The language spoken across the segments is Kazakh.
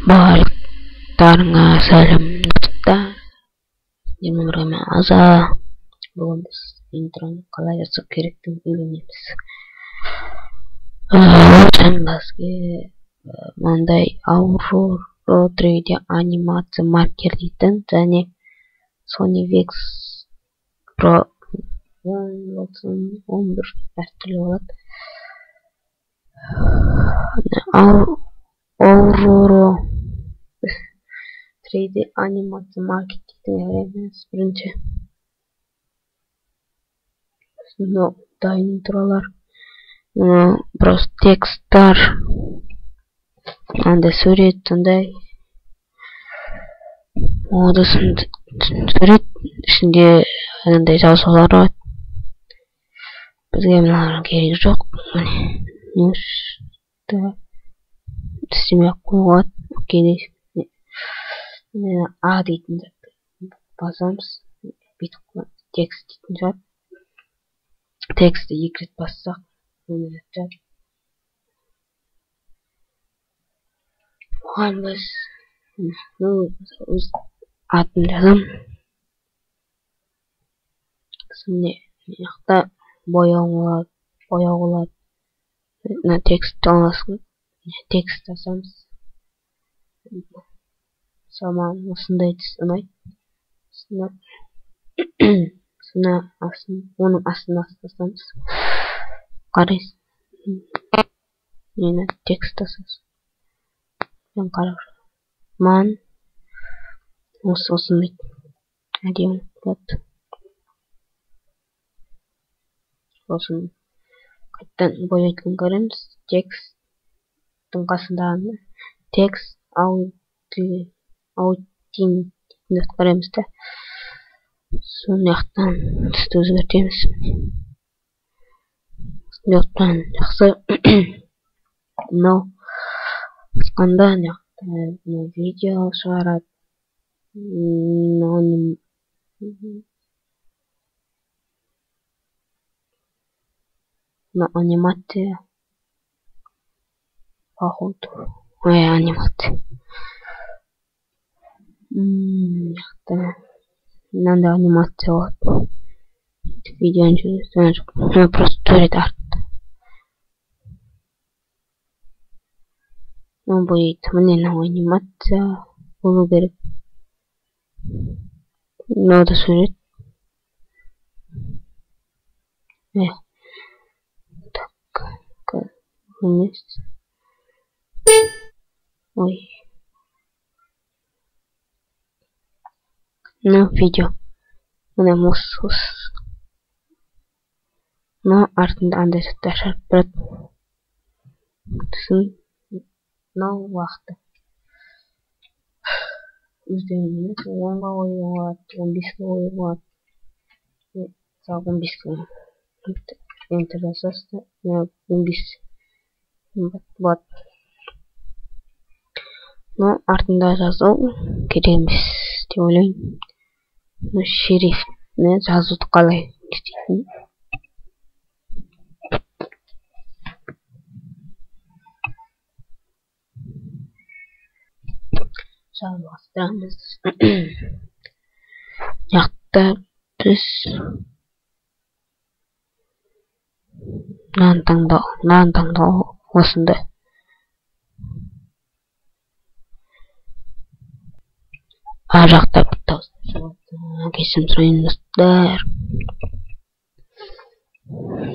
Барлықтарыңа сәлем достар. Менің Аза. Бүгін біз интроны қалай жасау керектігін үйренеміз. Одан бізге мынандай Aurora 3D анимация маркер дейтін және Sony Vex Pro 11 әртүрлі болады. Aurora 3D анимация маркер дейтін әреміз бірінші. Дайын интролар. Просто тексттар. Анда сурет сондай. Сурет ішінде андай жазулар бар. Бізге мыналардың керегі жоқ. Істемей-ақ қойған. А дейтін басамыз. Текст дейтін жат. Тексті екі рет бассақ. Оған біз өз атын жазам. Мына жақта бояу болады. Текст аласың. Текст жазамыз. Саман осындай түс ұнайды. Оның астына жазамыз. Қарайсың. Мені текст жазамыз. Мен қарап ман осындай әдемі болады. Сосын қайттан бояйтын көреміз. Текстің қасындағы текст аутин дейтін көреміз да. Соны жақтан түсті өзгертеміз. Жақтан жақсы. Мынау қысқанда видео шығарады. Анимация. Походу. Анимация. Мынандай анимация болады. Видеоны жүргізген просто сурет артты. Бояйды. Мына анимация болу керек. Мынау сурет. Так. Емес. Ой. Видео. Мына мұсыз. Артында андай заттар шығарып тұрады. Мынау уақыты. Өздеріңіз 10-ға қоюға болады, 15-ге қоюға болады. Мысалы 15-ге ентер жасасыз, 15 болады. Артында жазу керек емес деп ойлаймын. Шрифтіне жазуды қалай істейтін. Жалғастырамыз. Жақта біз мынаны таңдау осында. Ар жақта кесім сұрайыңыздар.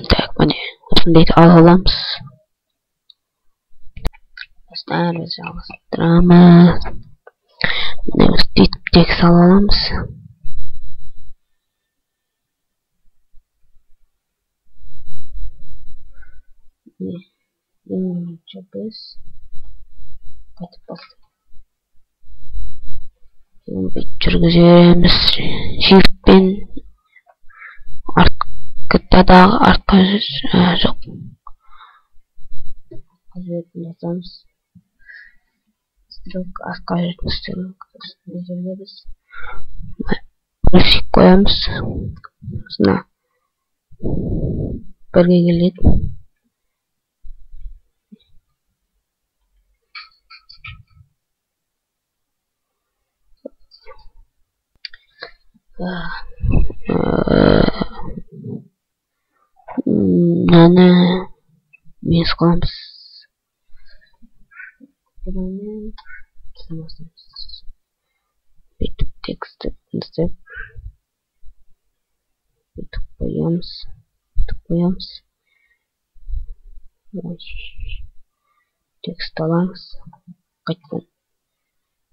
Так, міне осындайды ала аламыз. Достар, біз жалғастырамыз. Міне өстіп текст ала аламыз. Біз қайтып бастық. Жүргіземіз. Shiftпен артқа жоқ. Жазамыз. Стрелка артқа жүретін стрелка. Біз плюсик қоямыз. Осына бірге келеді. Nana mes qilamiz. Bitib tekstni izlab bitib qo'yamiz. Tekst olamiz. Qaytdan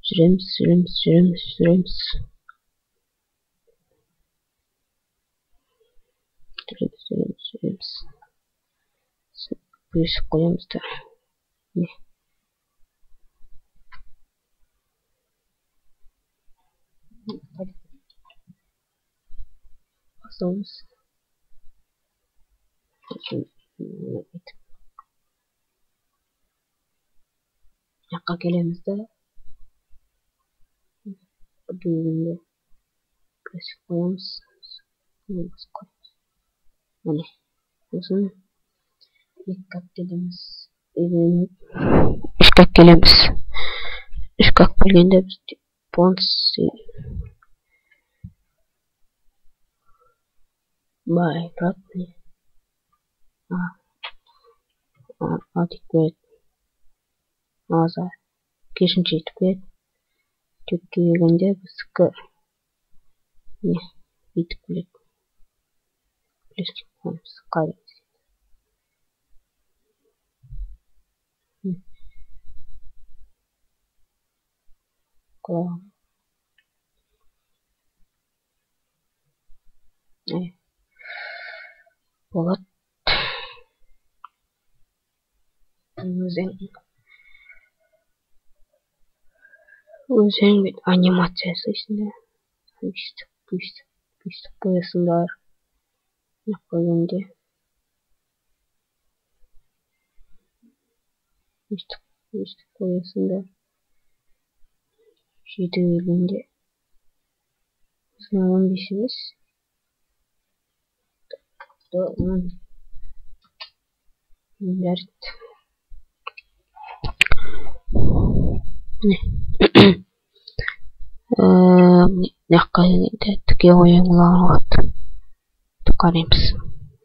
süremiz. Büyüsüp koyamız da. Ne? Basalımız. Yakka gelemiz de. Büyüğünde. Büyüsüp koyamız. Hani. Uzun. Dikkat gelemiz. Üçkak gelemiz. Üçkak bölgende biz pons bayrat ne? Adikmet. Azar. Keşince etket. Tükürgende biz ne? Bitip kulet. Plastik koyamız. Kalemiz. Koyalım. Polat. Özel bir animasyası içinde. Büyüsüp boyasınlar. Yapılınca. Büyüsüp boyasınlar. Şiddetlerince. Sınavın bişimiz. Dert. Yakka tüke oyunlar tıkarımız.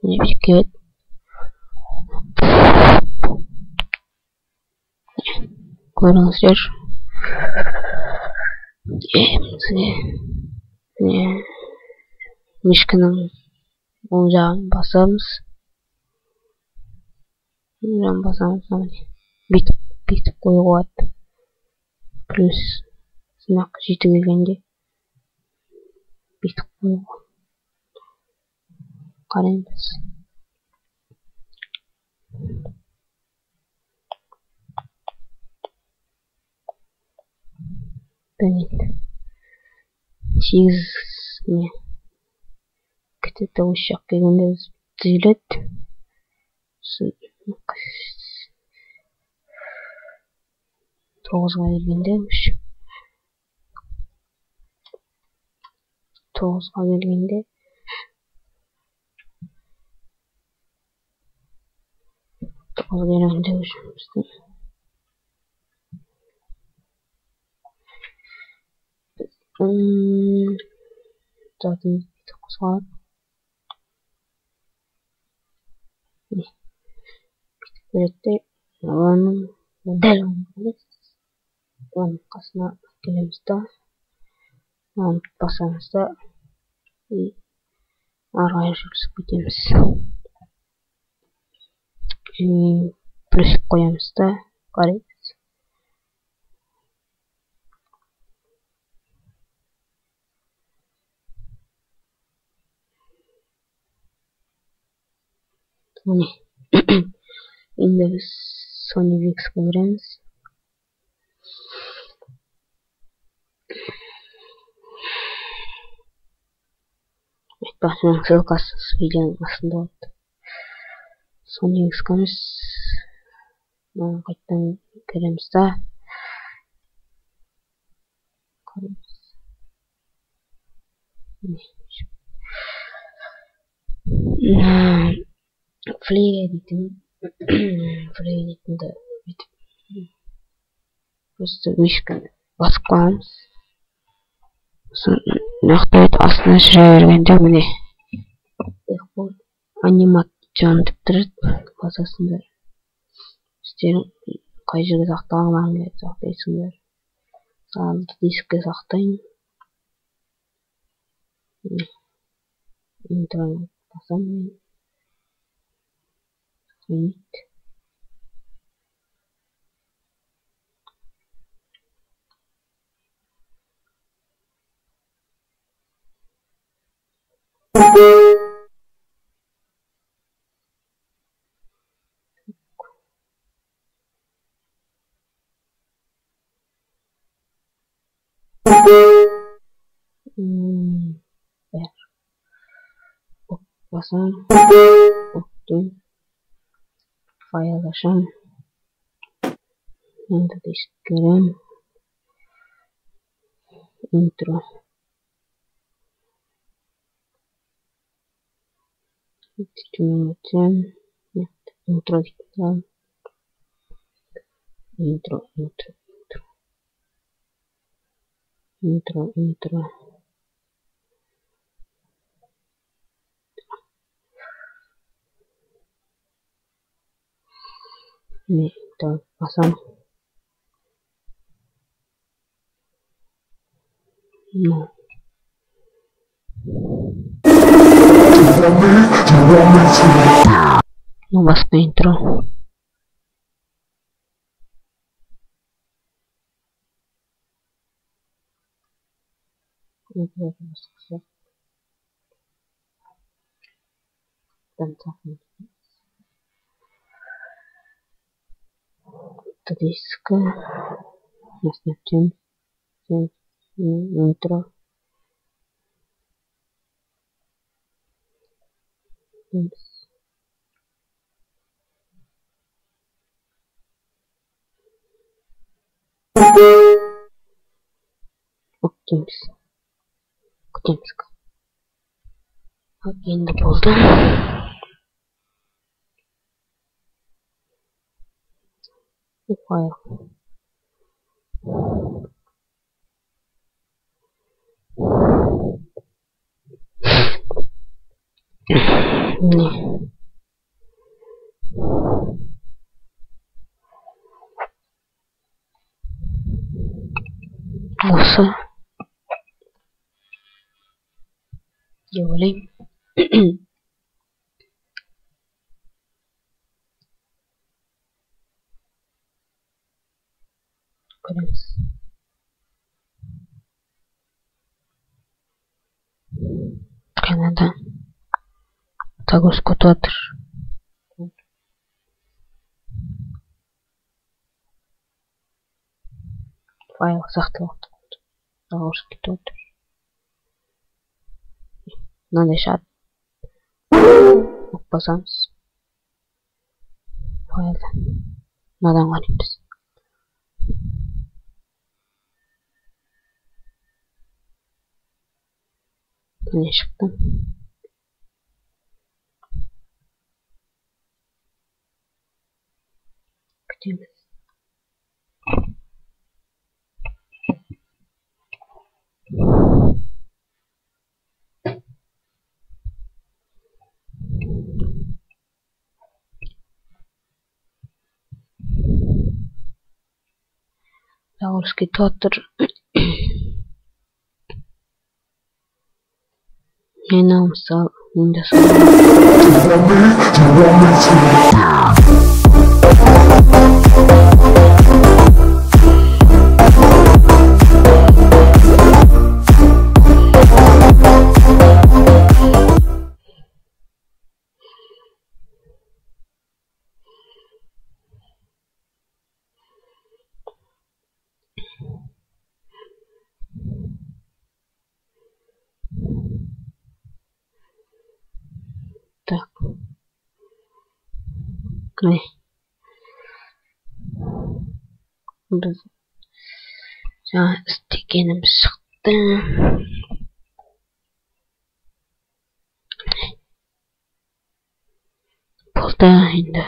Ne fikret. Koyunuzlar. Mişkinin olacağını basamız. Bitip koyuyor. Plus sınak jitirilgende bitip koyuyor. Karayımız. Benim. Çiz ne? Kitapta uşak gelende zilet. Toğuzga gelgendeymiş. Toğuzga gelgende düşünmüştüm. Zaten 9 saat. Birlikte onun model olmalıyız. Onun kasına gelimizde basamızda arayışırız gidemiz. Plus koyamızda karayız. Hani şimdi biz Sony VX görürüz. Bahçenin sırkasız videonun aslında oldu. Sony VX görürüz. Kayıttan görürüz de. Free editing'de просто мишка басып қоямыз. Нақтайт астына жүре бергенде міне бұл анимацион деп тұрады. Басасыңдар. Сіздерің қай жерге сақтағыларың келеді сақтайсыңдар. Салды дискке сақтайын. Интроны басамын. Сохранить. Басам. Октым. Файл ашам. Енді диск керем. Интро. Интро диктам. Интро. Не, так, басам. Ну. Ну, басқа интро. Интро басқасы. Танцахын. Диска. Насначим. Интро. Күтеміз. Енді болды. Файл. Не. Осы. Деп ойлаймын. Көреміз. Канада. Загрузка өтіп жатыр. Файл сақталып жатыр. Загрузка өтіп жатыр. Мынандай шығады. Басамыз. Файлды. Мынадан қараймыз. Міне шықты. Күтеміз. Загрузка өтіп жатыр. Мен мысалы енді так. Міне. Біз жаңа істегеніміз шықты. Болды енді.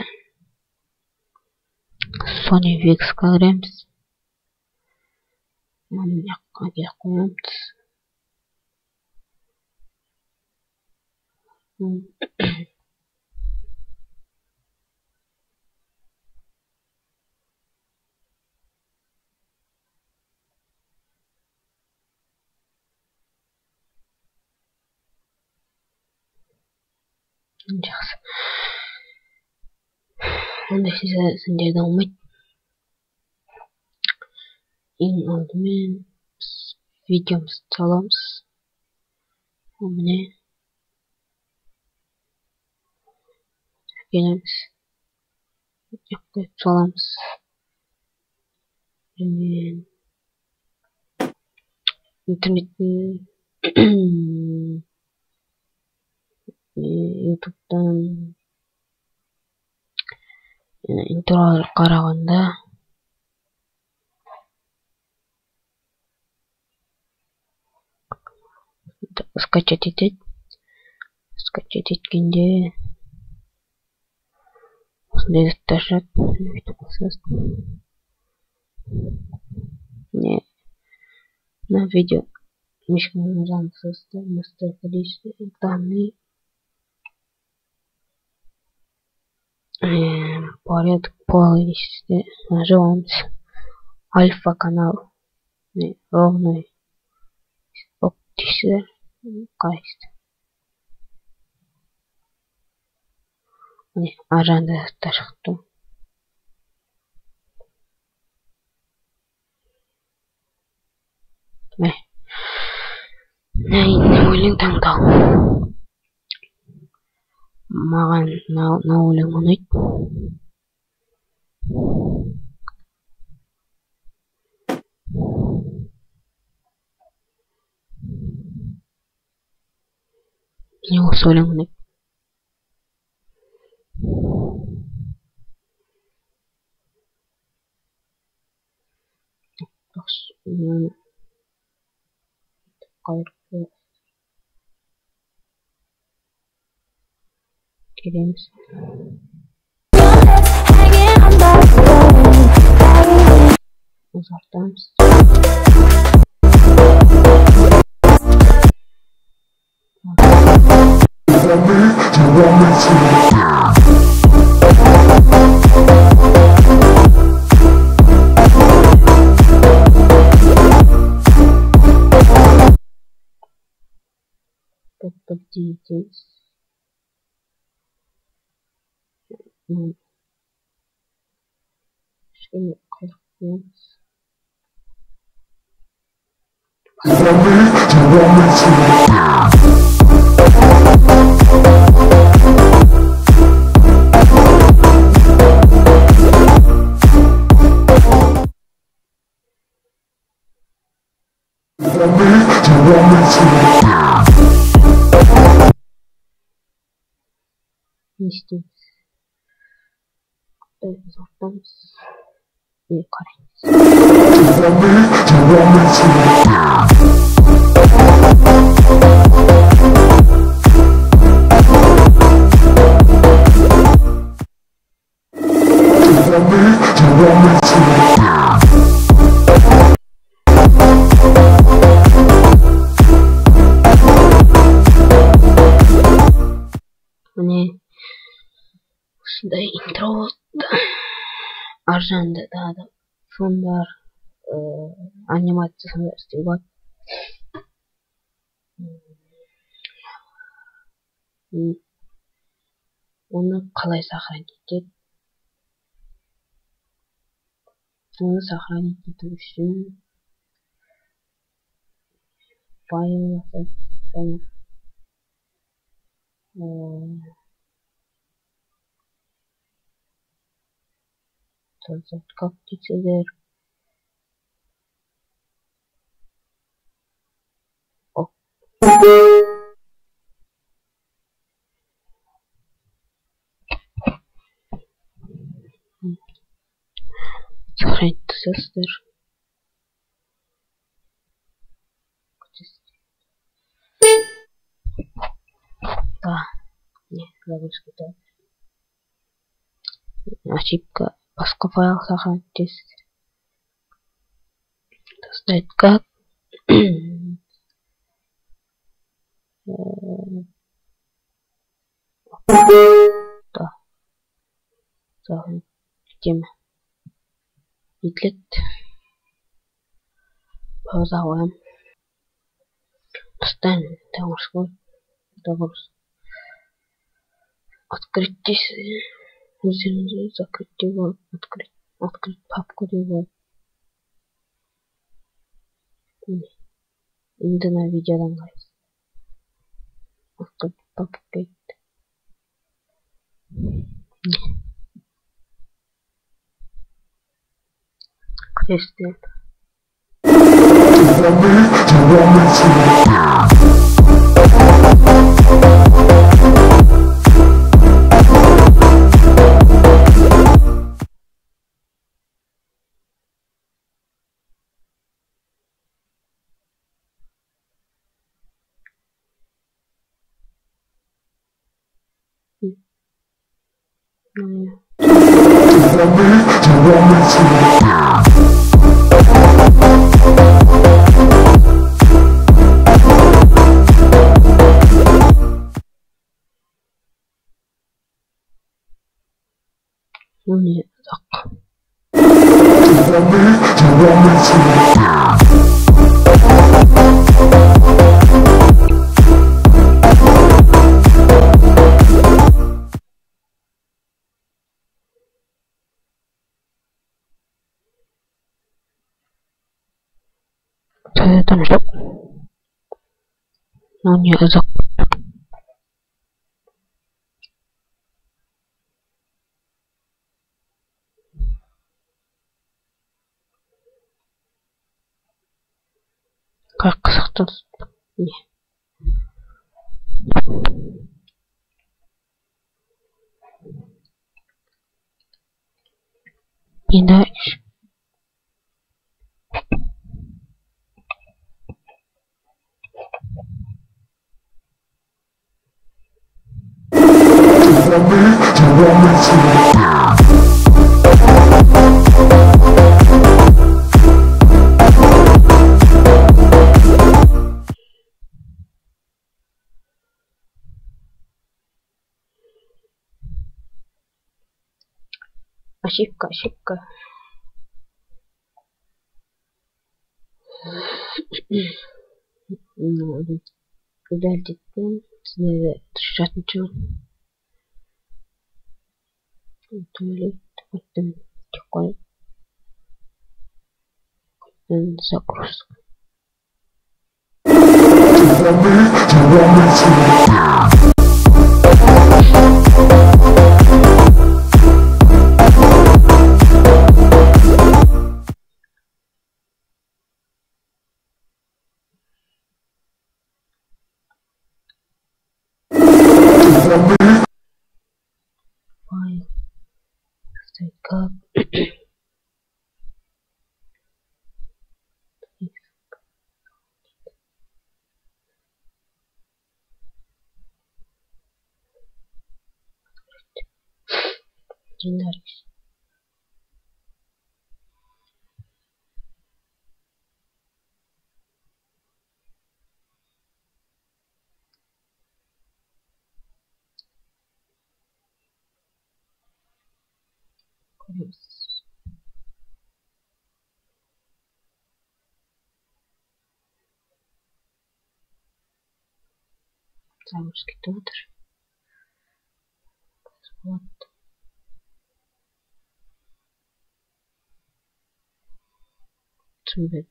Sony VX-қа кіреміз. Мына жаққа келіп қоямыз. Жақсы. Онда сендерді алмайды. Ең алдымен біз видеомызды саламыз. Міне келеміз. Қойып саламыз. Және интернеттен ютубтан интро қарағанда скачать етеді. Скачать еткенде осындай заттар шығады. На видео ешкім жазамыз. Настройка количества данные. Порядок полностью нажимаемся. Альфа канал ровный оптисі қайсты. Міне аржанда заттар шықты. Өлең таңдау. Маған мына өлең ұнайды. Мне осы өлең ұнайды. Келеміз. Ұзартамыз. Подписывайтесь. Кішкене қырқымыз. Не істейміз? Ұзартамыз. Қараймыз. Міне осындай интро болды. Аржанда да фондар, анимация фондар істеуге болады. Оны қалай сохранить етеді? Оны сохранить ету үшін файл как дейсіздер? Сохранить тысыздар. Да, не, загрузка да. Ошибка. Басқа файл сохранить етесіздер. Достать как? Та. За тийм идлээд пауза постоянно таймерсгүй доогоос открыть закрыть его открыть папку его на видео нравится открыть папку кресло Нет, так. Там что? Ну не за. Как кто? Не. И дальше. Ошибка. Удалить сейчас ничего. Удалить потом такой загрузка. Файл. Как Динарис. Таймерский тотер. Вот. Цвет.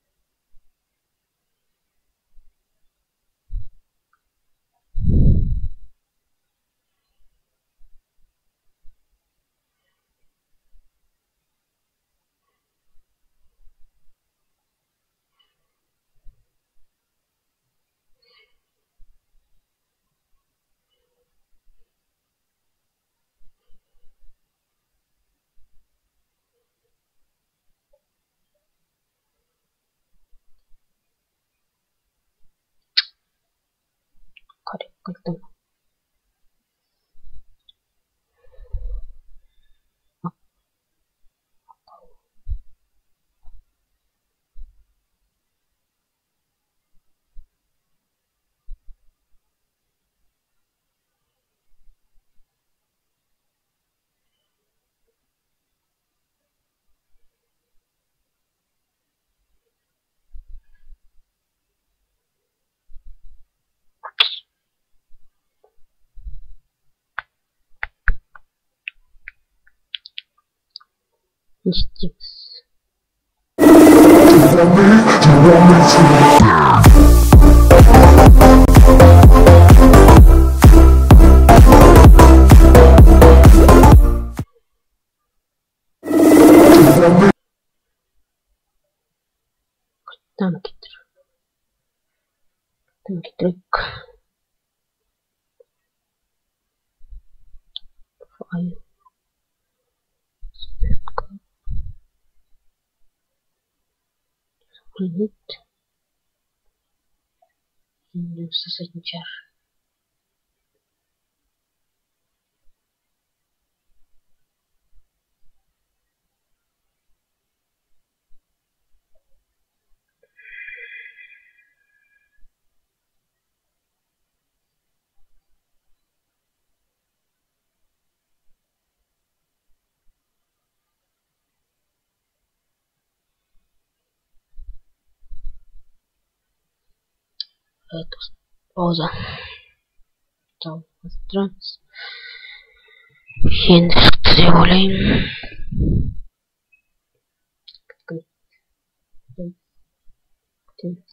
Как-то. жетеміз. Там кетірек. Файл. Сохранить. Сосадничар. Это пауза. Там транс. Яндекс делаем.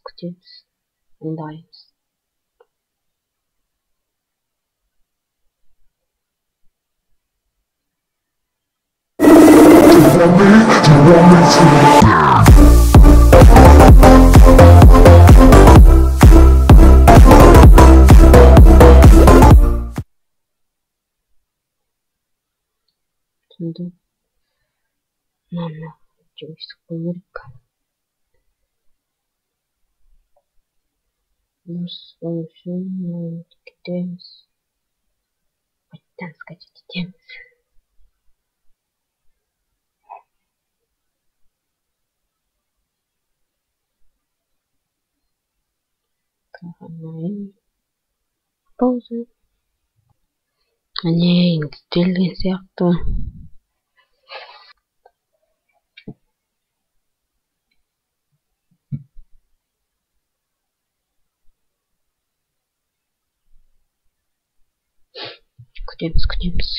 Ктимс. Даймс. Нана, чувствую кулырка. Кетеміз. Қайттан скачать етеміз. Сохраняем. Пауза. Міне енгізілген сияқты. Күтеміз.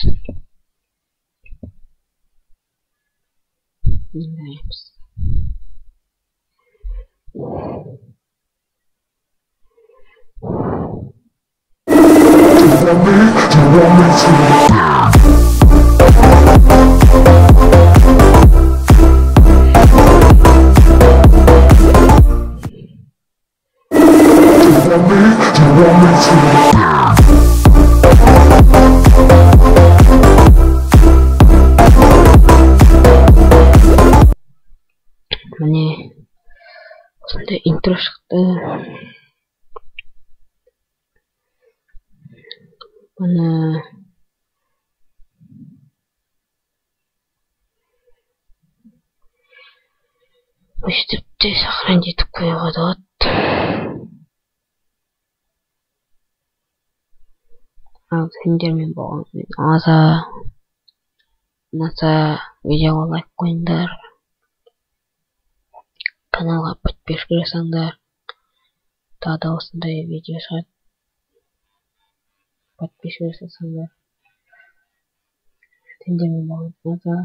Даймс. Міне осындай интро шықты. Бұны өстіп те сохранить етіп қоюға да болады. Ал сендермен болғанмен ұнаса видеоға лайк қойыңдар. Каналға подписка жасаңдар. Тағы да осындай видео шығады. Подписка жасасаңдар. Сендермен болғанмен ұнаса.